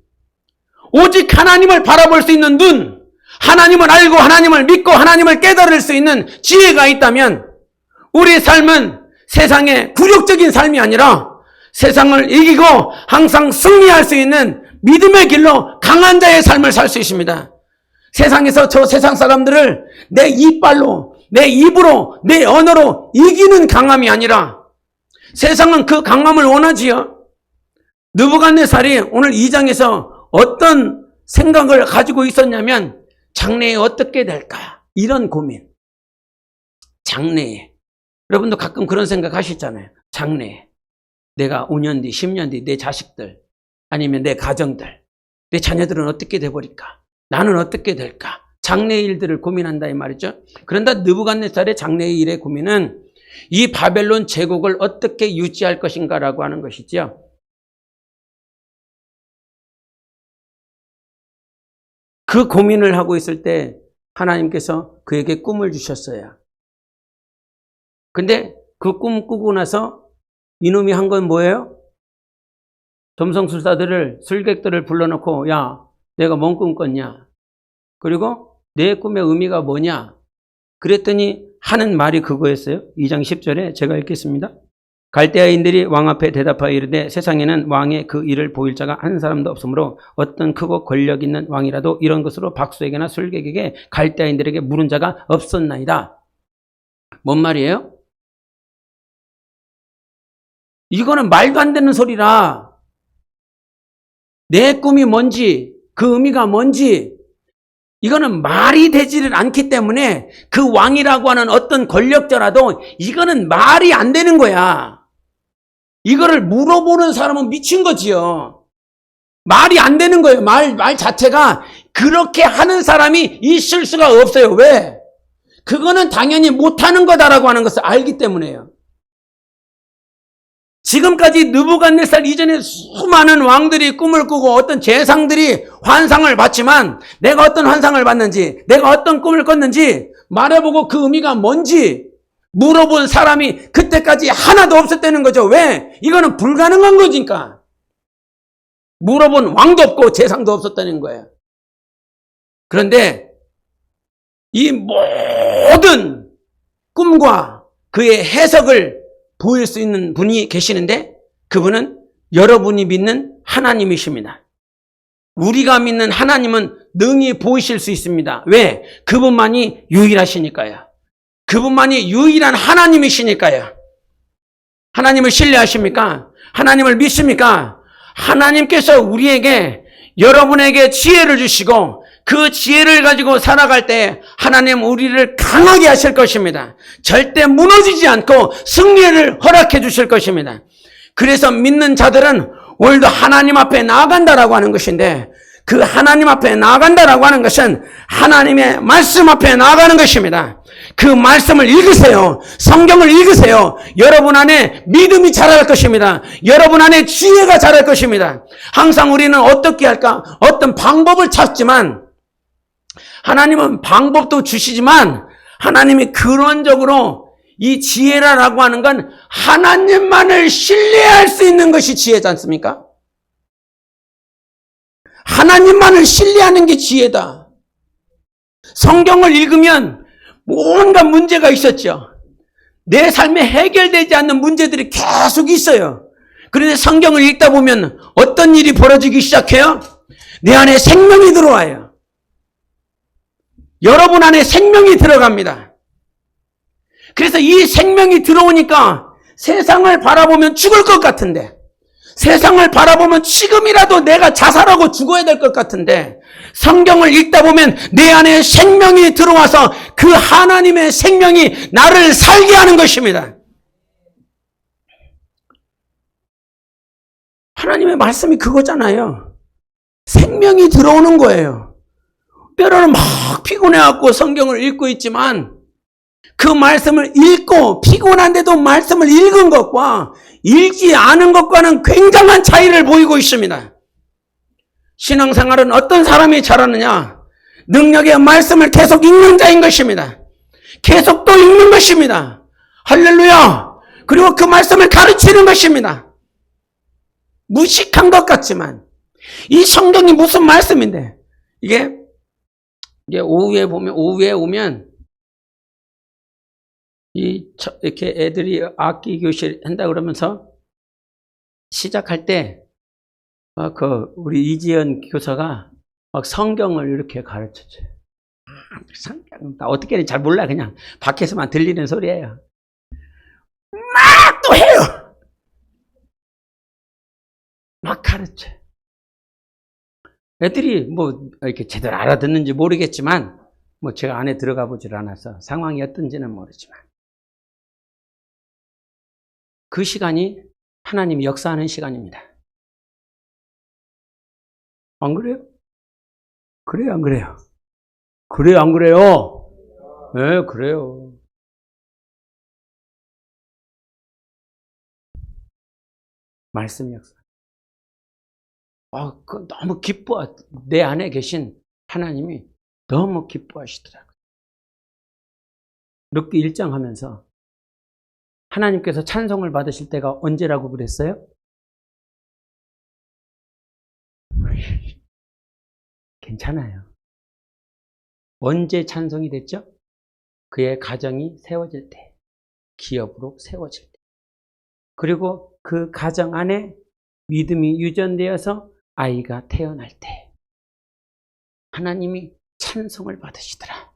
오직 하나님을 바라볼 수 있는 눈, 하나님을 알고 하나님을 믿고 하나님을 깨달을 수 있는 지혜가 있다면 우리 삶은 세상의 굴욕적인 삶이 아니라 세상을 이기고 항상 승리할 수 있는 믿음의 길로 강한 자의 삶을 살 수 있습니다. 세상에서 저 세상 사람들을 내 이빨로, 내 입으로, 내 언어로 이기는 강함이 아니라 세상은 그 강함을 원하지요. 느부갓네살이 오늘 2장에서 어떤 생각을 가지고 있었냐면 장래에 어떻게 될까? 이런 고민. 장래에. 여러분도 가끔 그런 생각 하시잖아요. 장래에. 내가 5년 뒤, 10년 뒤 내 자식들 아니면 내 가정들, 내 자녀들은 어떻게 돼버릴까? 나는 어떻게 될까? 장래의 일들을 고민한다 이 말이죠. 그런데 느부갓네살의 장래의 일의 고민은 이 바벨론 제국을 어떻게 유지할 것인가라고 하는 것이죠. 그 고민을 하고 있을 때 하나님께서 그에게 꿈을 주셨어요. 근데 그 꿈 꾸고 나서 이놈이 한 건 뭐예요? 점성술사들을, 술객들을 불러놓고, 야, 내가 뭔 꿈 꿨냐? 그리고 내 꿈의 의미가 뭐냐? 그랬더니 하는 말이 그거였어요. 2장 10절에 제가 읽겠습니다. 갈대아인들이 왕 앞에 대답하여 이르되 세상에는 왕의 그 일을 보일 자가 한 사람도 없으므로 어떤 크고 권력 있는 왕이라도 이런 것으로 박수에게나 술객에게 갈대아인들에게 물은 자가 없었나이다. 뭔 말이에요? 이거는 말도 안 되는 소리라. 내 꿈이 뭔지, 그 의미가 뭔지, 이거는 말이 되지를 않기 때문에 그 왕이라고 하는 어떤 권력자라도 이거는 말이 안 되는 거야. 이거를 물어보는 사람은 미친 거지요. 말이 안 되는 거예요. 말 자체가 그렇게 하는 사람이 있을 수가 없어요. 왜? 그거는 당연히 못하는 거다라고 하는 것을 알기 때문에요. 지금까지 느부갓네살 이전에 수많은 왕들이 꿈을 꾸고 어떤 재상들이 환상을 봤지만 내가 어떤 환상을 봤는지, 내가 어떤 꿈을 꿨는지 말해보고 그 의미가 뭔지 물어본 사람이 그때까지 하나도 없었다는 거죠. 왜? 이거는 불가능한 거니까. 물어본 왕도 없고 재상도 없었다는 거예요. 그런데 이 모든 꿈과 그의 해석을 보일 수 있는 분이 계시는데 그분은 여러분이 믿는 하나님이십니다. 우리가 믿는 하나님은 능히 보이실 수 있습니다. 왜? 그분만이 유일하시니까요. 그분만이 유일한 하나님이시니까요. 하나님을 신뢰하십니까? 하나님을 믿습니까? 하나님께서 우리에게 여러분에게 지혜를 주시고 그 지혜를 가지고 살아갈 때 하나님 우리를 강하게 하실 것입니다. 절대 무너지지 않고 승리를 허락해 주실 것입니다. 그래서 믿는 자들은 오늘도 하나님 앞에 나아간다라고 하는 것인데 그 하나님 앞에 나아간다라고 하는 것은 하나님의 말씀 앞에 나아가는 것입니다. 그 말씀을 읽으세요. 성경을 읽으세요. 여러분 안에 믿음이 자랄 것입니다. 여러분 안에 지혜가 자랄 것입니다. 항상 우리는 어떻게 할까? 어떤 방법을 찾지만 하나님은 방법도 주시지만 하나님이 근원적으로 이 지혜라고 하는 건 하나님만을 신뢰할 수 있는 것이 지혜지 않습니까? 하나님만을 신뢰하는 게 지혜다. 성경을 읽으면 온갖 문제가 있었죠. 내 삶에 해결되지 않는 문제들이 계속 있어요. 그런데 성경을 읽다 보면 어떤 일이 벌어지기 시작해요? 내 안에 생명이 들어와요. 여러분 안에 생명이 들어갑니다. 그래서 이 생명이 들어오니까 세상을 바라보면 죽을 것 같은데, 세상을 바라보면 지금이라도 내가 자살하고 죽어야 될 것 같은데, 성경을 읽다 보면 내 안에 생명이 들어와서 그 하나님의 생명이 나를 살게 하는 것입니다. 하나님의 말씀이 그거잖아요. 생명이 들어오는 거예요. 때로는 막 피곤해갖고 성경을 읽고 있지만 그 말씀을 읽고 피곤한데도 말씀을 읽은 것과 읽지 않은 것과는 굉장한 차이를 보이고 있습니다. 신앙생활은 어떤 사람이 잘하느냐? 능력의 말씀을 계속 읽는 자인 것입니다. 계속 또 읽는 것입니다. 할렐루야! 그리고 그 말씀을 가르치는 것입니다. 무식한 것 같지만 이 성경이 무슨 말씀인데 이게 오후에 오면 이렇게 애들이 악기 교실 한다 그러면서 시작할 때 우리 이지연 교사가 막 성경을 이렇게 가르쳐줘요. 성경 어떻게 잘 몰라. 그냥 밖에서만 들리는 소리예요. 막 또 해요. 막 가르쳐. 애들이 뭐 이렇게 제대로 알아듣는지 모르겠지만 뭐 제가 안에 들어가 보질 않아서 상황이 어떤지는 모르지만 그 시간이 하나님이 역사하는 시간입니다. 안 그래요? 그래요, 안 그래요? 그래요, 안 그래요? 네, 그래요. 말씀 역사. 너무 내 안에 계신 하나님이 너무 기뻐하시더라고요. 룻기 1장 하면서 하나님께서 찬송을 받으실 때가 언제라고 그랬어요? 괜찮아요. 언제 찬송이 됐죠? 그의 가정이 세워질 때, 기업으로 세워질 때. 그리고 그 가정 안에 믿음이 유전되어서 아이가 태어날 때 하나님이 찬송을 받으시더라.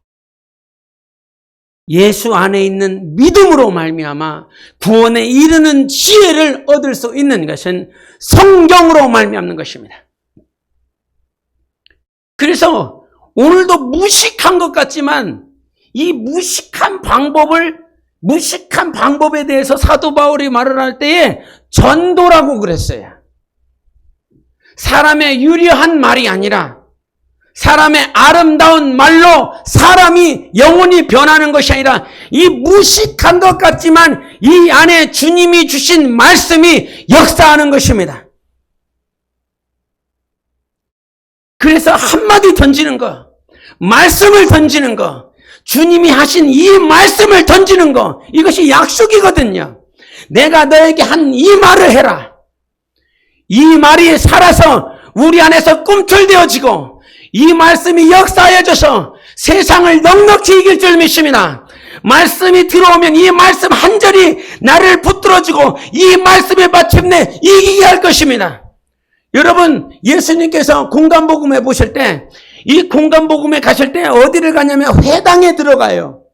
예수 안에 있는 믿음으로 말미암아 구원에 이르는 지혜를 얻을 수 있는 것은 성경으로 말미암는 것입니다. 그래서 오늘도 무식한 것 같지만 이 무식한 방법에 대해서 사도 바울이 말을 할 때에 전도라고 그랬어요. 사람의 유려한 말이 아니라 사람의 아름다운 말로 사람이 영혼이 변하는 것이 아니라 이 무식한 것 같지만 이 안에 주님이 주신 말씀이 역사하는 것입니다. 그래서 한마디 던지는 거, 말씀을 던지는 거, 주님이 하신 이 말씀을 던지는 거, 이것이 약속이거든요. 내가 너에게 한 이 말을 해라. 이 말이 살아서 우리 안에서 꿈틀대어지고 이 말씀이 역사해져서 세상을 넉넉히 이길 줄 믿습니다. 말씀이 들어오면 이 말씀 한 절이 나를 붙들어주고 이 말씀에 마침내 이기게 할 것입니다. 여러분, 예수님께서 공간복음에 보실 때, 이 공간복음에 가실 때 어디를 가냐면 회당에 들어가요.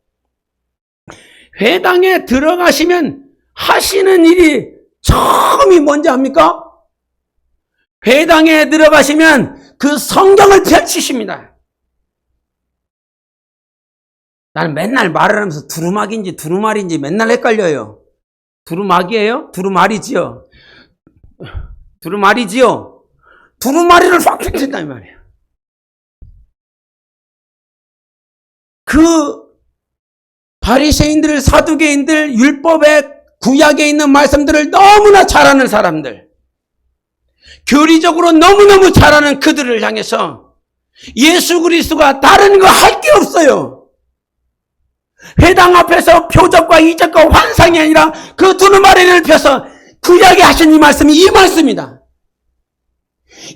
회당에 들어가시면 하시는 일이 처음이 뭔지 압니까? 회당에 들어가시면 그 성경을 펼치십니다. 나는 맨날 말을 하면서 두루마기인지 두루마리인지 맨날 헷갈려요. 두루마기예요? 두루마리지요? 두루마리지요? 두루마리를 확 펼친다 이 말이에요. 그 바리새인들, 사두개인들, 율법의 구약에 있는 말씀들을 너무나 잘 아는 사람들, 교리적으로 너무너무 잘하는 그들을 향해서 예수 그리스도가 다른 거 할 게 없어요. 회당 앞에서 표적과 이적과 환상이 아니라 그 두루마리를 펴서 구약에 하신 이 말씀이 이 말씀이다.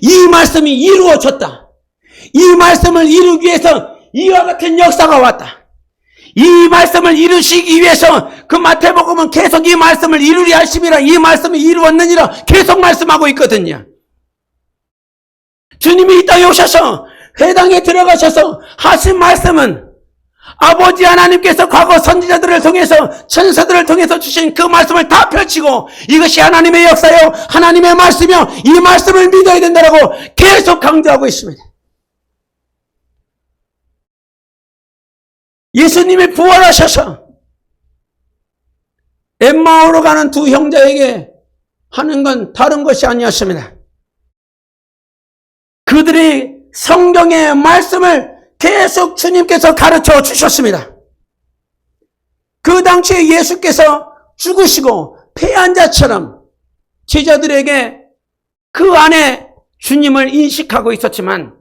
이 말씀이 이루어졌다. 이 말씀을 이루기 위해서 이와 같은 역사가 왔다. 이 말씀을 이루시기 위해서 그 마태복음은 계속 이 말씀을 이루리 하심이라, 이 말씀이 이루었느니라 계속 말씀하고 있거든요. 주님이 이 땅에 오셔서 회당에 들어가셔서 하신 말씀은 아버지 하나님께서 과거 선지자들을 통해서, 천사들을 통해서 주신 그 말씀을 다 펼치고 이것이 하나님의 역사요, 하나님의 말씀이요, 이 말씀을 믿어야 된다고 계속 강조하고 있습니다. 예수님이 부활하셔서 엠마오로 가는 두 형제에게 하는 건 다른 것이 아니었습니다. 그들이 성경의 말씀을 계속 주님께서 가르쳐 주셨습니다. 그 당시에 예수께서 죽으시고 패한 자처럼 제자들에게 그 안에 주님을 인식하고 있었지만,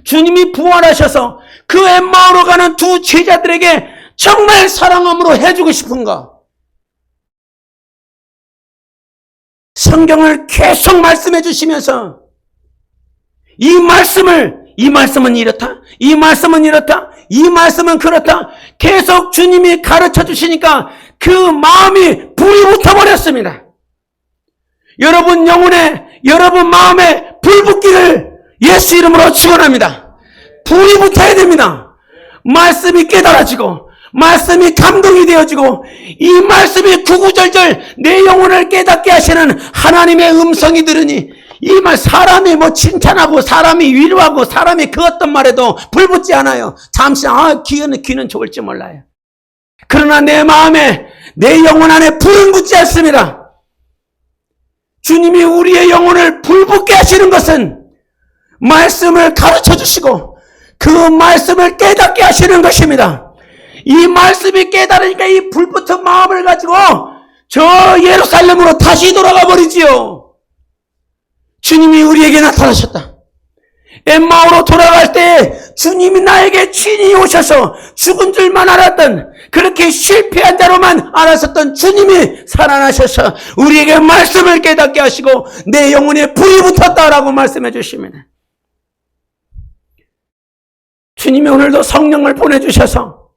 주님이 부활하셔서 그 엠마오로 가는 두 제자들에게 정말 사랑함으로 해주고 싶은 거, 성경을 계속 말씀해 주시면서 이 말씀은 이렇다, 이 말씀은 이렇다, 이 말씀은 그렇다 계속 주님이 가르쳐 주시니까 그 마음이 불이 붙어버렸습니다. 여러분 영혼에, 여러분 마음에 불 붙기를 예수 이름으로 축원합니다. 불이 붙어야 됩니다. 말씀이 깨달아지고, 말씀이 감동이 되어지고, 이 말씀이 구구절절 내 영혼을 깨닫게 하시는 하나님의 음성이 들으니, 이 말, 사람이 칭찬하고 사람이 위로하고 사람이 그 어떤 말에도 불붙지 않아요. 잠시 귀는 좋을지 몰라요. 그러나 내 마음에, 내 영혼 안에 불은 붙지 않습니다. 주님이 우리의 영혼을 불붙게 하시는 것은 말씀을 가르쳐 주시고 그 말씀을 깨닫게 하시는 것입니다. 이 말씀이 깨달으니까 이 불붙은 마음을 가지고 저 예루살렘으로 다시 돌아가 버리지요. 주님이 우리에게 나타나셨다. 엠마오로 돌아갈 때 주님이 나에게 친히 오셔서 죽은 줄만 알았던, 그렇게 실패한 자로만 알았었던 주님이 살아나셔서 우리에게 말씀을 깨닫게 하시고 내 영혼에 불이 붙었다라고 말씀해 주십니다. 주님이 오늘도 성령을 보내주셔서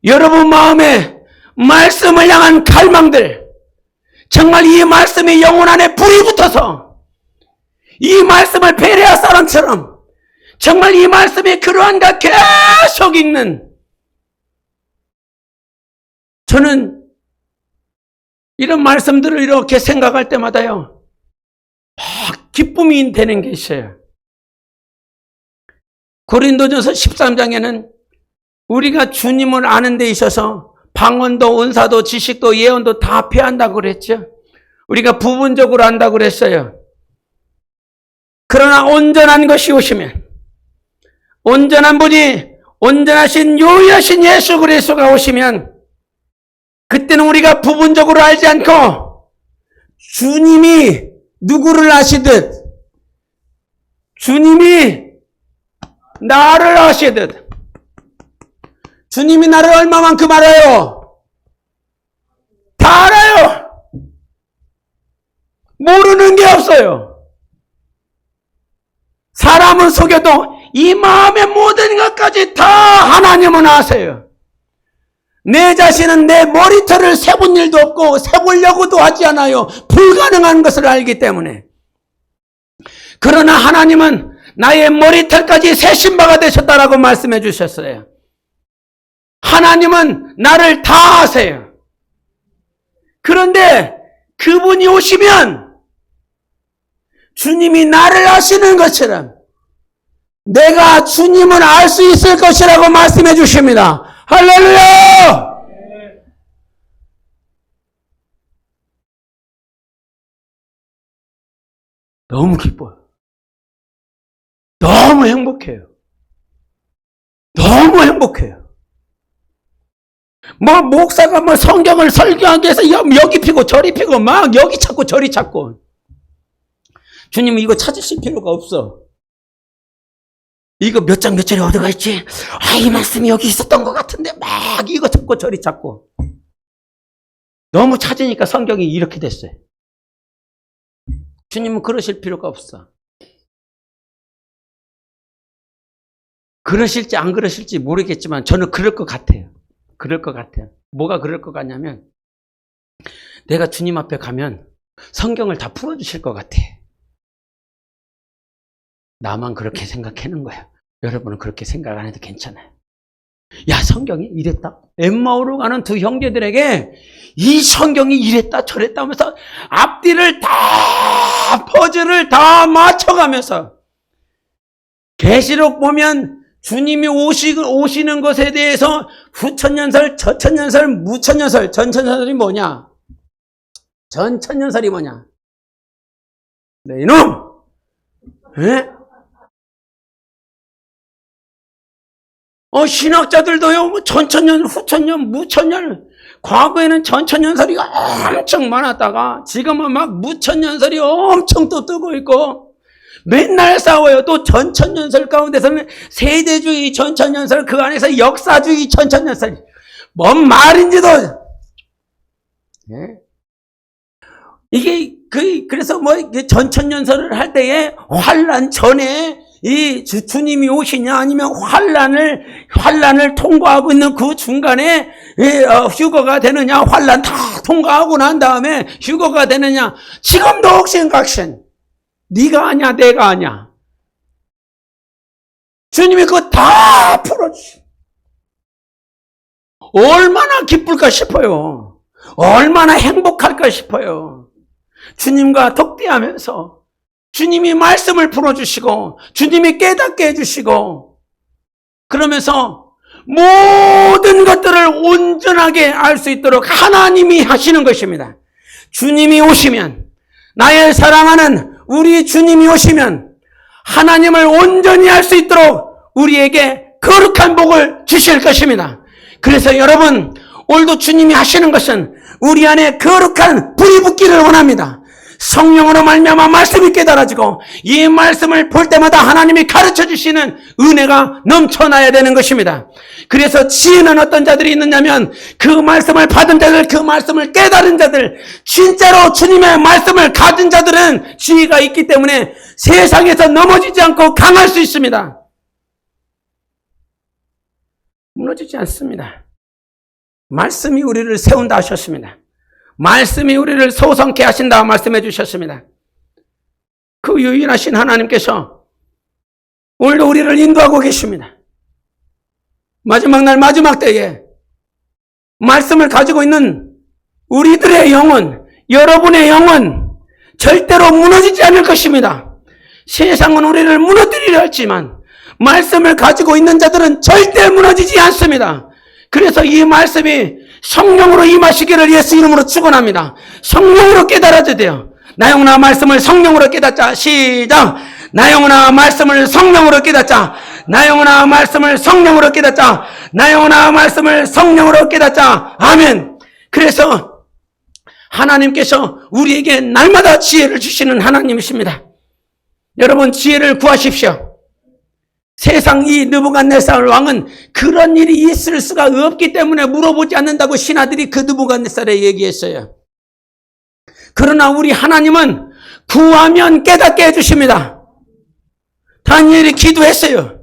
여러분 마음에 말씀을 향한 갈망들, 정말 이 말씀이 영혼 안에 불이 붙어서 이 말씀을 베레아 사람처럼 정말 이 말씀이 그러한가 계속 읽는, 저는 이런 말씀들을 이렇게 생각할 때마다요, 기쁨이 되는 게 있어요. 고린도전서 13장에는 우리가 주님을 아는 데 있어서 방언도 은사도 지식도 예언도 다 패한다고 그랬죠. 우리가 부분적으로 안다고 그랬어요. 그러나 온전한 것이 오시면, 온전한 분이, 온전하신 유일하신 예수 그리스도가 오시면 그때는 우리가 부분적으로 알지 않고 주님이 누구를 아시듯, 주님이 나를 아시듯, 주님이 나를 얼마만큼 알아요? 다 알아요. 모르는 게 없어요. 사람은 속여도 이 마음의 모든 것까지 다 하나님은 아세요. 내 자신은 내 머리털을 세본 일도 없고 세보려고도 하지 않아요. 불가능한 것을 알기 때문에. 그러나 하나님은 나의 머리털까지 세신 바가 되셨다라고 말씀해 주셨어요. 하나님은 나를 다 아세요. 그런데 그분이 오시면 주님이 나를 아시는 것처럼 내가 주님을 알 수 있을 것이라고 말씀해 주십니다. 할렐루야! 너무 기뻐요. 너무 행복해요. 너무 행복해요. 목사가 성경을 설교하기 위해서 여기 피고 저리 피고 막 여기 찾고 저리 찾고. 주님은 이거 찾으실 필요가 없어. 이거 몇 장 몇 절에 어디가 있지? 이 말씀이 여기 있었던 것 같은데 막 이거 찾고 저리 찾고. 너무 찾으니까 성경이 이렇게 됐어요. 주님은 그러실 필요가 없어. 그러실지 안 그러실지 모르겠지만 저는 그럴 것 같아요. 그럴 것 같아요. 뭐가 그럴 것 같냐면 내가 주님 앞에 가면 성경을 다 풀어주실 것 같아. 나만 그렇게 생각하는 거야. 여러분은 그렇게 생각 안 해도 괜찮아요. 야, 성경이 이랬다. 엠마오로 가는 두 형제들에게 이 성경이 이랬다 저랬다 하면서 앞뒤를 다 퍼즐을 다 맞춰가면서 계시록 보면 주님이 오시는 것에 대해서 후천년설, 저천년설, 무천년설. 전천년설이 뭐냐? 전천년설이 뭐냐? 네, 이놈! 에? 신학자들도요, 전천년, 후천년, 무천년, 과거에는 전천년설이가 엄청 많았다가 지금은 막 무천년설이 엄청 또 뜨고 있고 맨날 싸워요. 또 전천년설 가운데서는 세대주의 전천년설, 그 안에서 역사주의 전천년설. 뭔 말인지도. 예? 이게 그래서 전천년설을 할 때에 환란 전에 이 주님이 오시냐 아니면 환란을 통과하고 있는 그 중간에 휴거가 되느냐, 환란 다 통과하고 난 다음에 휴거가 되느냐. 지금도 옥신각신. 네가 아냐 내가 아냐. 주님이 그거 다 풀어주시. 얼마나 기쁠까 싶어요. 얼마나 행복할까 싶어요. 주님과 덕대하면서 주님이 말씀을 풀어주시고 주님이 깨닫게 해주시고 그러면서 모든 것들을 온전하게 알 수 있도록 하나님이 하시는 것입니다. 주님이 오시면, 나의 사랑하는 우리 주님이 오시면 하나님을 온전히 알 수 있도록 우리에게 거룩한 복을 주실 것입니다. 그래서 여러분, 오늘도 주님이 하시는 것은 우리 안에 거룩한 불이 붙기를 원합니다. 성령으로 말미암아 말씀이 깨달아지고 이 말씀을 볼 때마다 하나님이 가르쳐 주시는 은혜가 넘쳐나야 되는 것입니다. 그래서 지혜는 어떤 자들이 있느냐면 그 말씀을 받은 자들, 그 말씀을 깨달은 자들, 진짜로 주님의 말씀을 가진 자들은 지혜가 있기 때문에 세상에서 넘어지지 않고 강할 수 있습니다. 무너지지 않습니다. 말씀이 우리를 세운다 하셨습니다. 말씀이 우리를 소성케 하신다 말씀해 주셨습니다. 그 유일하신 하나님께서 오늘도 우리를 인도하고 계십니다. 마지막 날 마지막 때에 말씀을 가지고 있는 우리들의 영혼, 여러분의 영혼 절대로 무너지지 않을 것입니다. 세상은 우리를 무너뜨리려 할지만 말씀을 가지고 있는 자들은 절대 무너지지 않습니다. 그래서 이 말씀이 성령으로 임하시기를 예수 이름으로 축원합니다. 성령으로 깨달아야 돼요. 나 영혼아 말씀을 성령으로 깨닫자. 시작. 나 영혼아 말씀을 성령으로 깨닫자. 나 영혼아 말씀을 성령으로 깨닫자. 나 영혼아 말씀을 성령으로 깨닫자. 아멘. 그래서 하나님께서 우리에게 날마다 지혜를 주시는 하나님이십니다. 여러분, 지혜를 구하십시오. 세상 이 느부갓네살 왕은 그런 일이 있을 수가 없기 때문에 물어보지 않는다고 신하들이 그 느부갓네살에 얘기했어요. 그러나 우리 하나님은 구하면 깨닫게 해주십니다. 다니엘이 기도했어요.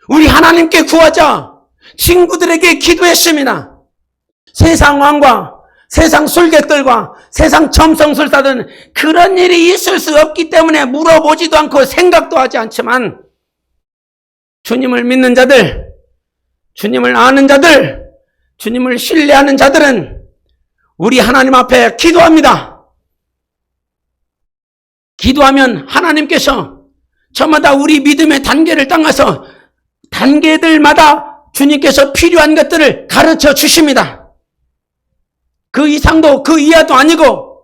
우리 하나님께 구하자. 친구들에게 기도했습니다. 세상 왕과 세상 술객들과 세상 점성술사들은 그런 일이 있을 수 없기 때문에 물어보지도 않고 생각도 하지 않지만 주님을 믿는 자들, 주님을 아는 자들, 주님을 신뢰하는 자들은 우리 하나님 앞에 기도합니다. 기도하면 하나님께서 저마다 우리 믿음의 단계를 따라서 단계들마다 주님께서 필요한 것들을 가르쳐 주십니다. 그 이상도 그 이하도 아니고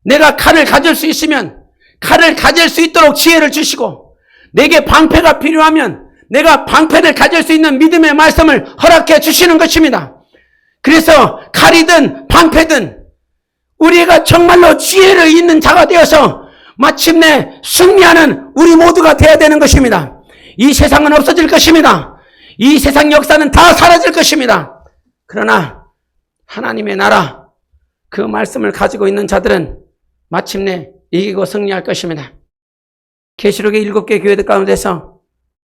내가 칼을 가질 수 있으면 칼을 가질 수 있도록 지혜를 주시고 내게 방패가 필요하면 내가 방패를 가질 수 있는 믿음의 말씀을 허락해 주시는 것입니다. 그래서 칼이든 방패든 우리가 정말로 지혜를 있는 자가 되어서 마침내 승리하는 우리 모두가 되어야 되는 것입니다. 이 세상은 없어질 것입니다. 이 세상 역사는 다 사라질 것입니다. 그러나 하나님의 나라, 그 말씀을 가지고 있는 자들은 마침내 이기고 승리할 것입니다. 계시록의 7개 교회들 가운데서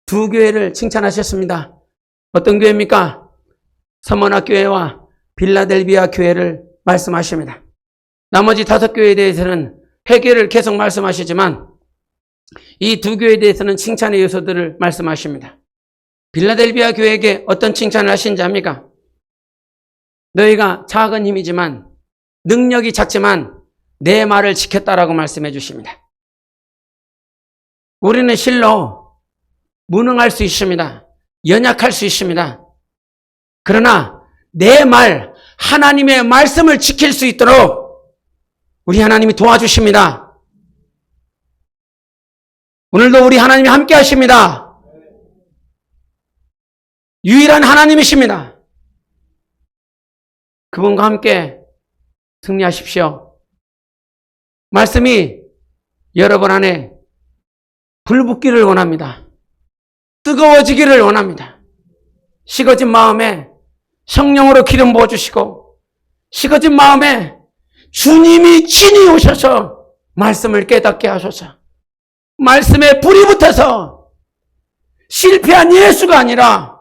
2교회를 칭찬하셨습니다. 어떤 교회입니까? 서머나 교회와 빌라델비아 교회를 말씀하십니다. 나머지 5교회에 대해서는 회개를 계속 말씀하시지만 이 2교회에 대해서는 칭찬의 요소들을 말씀하십니다. 빌라델비아 교회에게 어떤 칭찬을 하신지 압니까? 너희가 작은 힘이지만 능력이 작지만 내 말을 지켰다라고 말씀해 주십니다. 우리는 실로 무능할 수 있습니다. 연약할 수 있습니다. 그러나 내 말, 하나님의 말씀을 지킬 수 있도록 우리 하나님이 도와주십니다. 오늘도 우리 하나님이 함께 하십니다. 유일한 하나님이십니다. 그분과 함께 승리하십시오. 말씀이 여러분 안에 불붙기를 원합니다. 뜨거워지기를 원합니다. 식어진 마음에 성령으로 기름 부어주시고 식어진 마음에 주님이 친히 오셔서 말씀을 깨닫게 하소서. 말씀에 불이 붙어서 실패한 예수가 아니라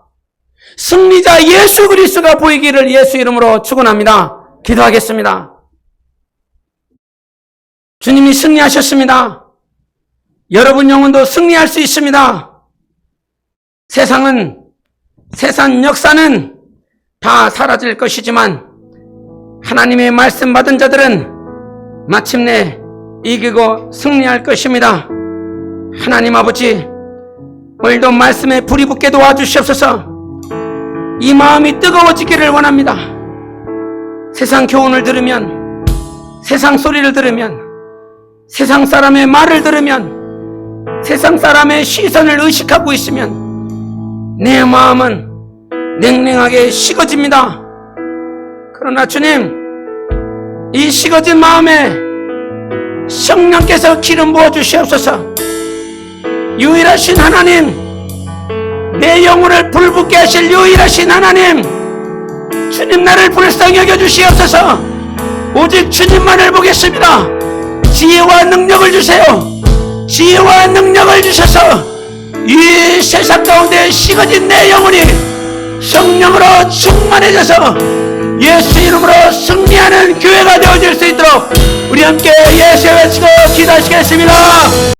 승리자 예수 그리스도가 보이기를 예수 이름으로 축원합니다. 기도하겠습니다. 주님이 승리하셨습니다. 여러분 영혼도 승리할 수 있습니다. 세상 역사는 다 사라질 것이지만 하나님의 말씀 받은 자들은 마침내 이기고 승리할 것입니다. 하나님 아버지, 오늘도 말씀에 불이 붙게 도와주시옵소서. 이 마음이 뜨거워지기를 원합니다. 세상 교훈을 들으면, 세상 소리를 들으면, 세상 사람의 말을 들으면, 세상 사람의 시선을 의식하고 있으면 내 마음은 냉랭하게 식어집니다. 그러나 주님, 이 식어진 마음에 성령께서 기름 부어 주시옵소서. 유일하신 하나님, 내 영혼을 불붙게 하실 유일하신 하나님, 주님 나를 불쌍히 여겨 주시옵소서. 오직 주님만을 보겠습니다. 지혜와 능력을 주세요. 지혜와 능력을 주셔서 이 세상 가운데 식어진 내 영혼이 성령으로 충만해져서 예수 이름으로 승리하는 교회가 되어질 수 있도록 우리 함께 예수의 외치고 기도하시겠습니다.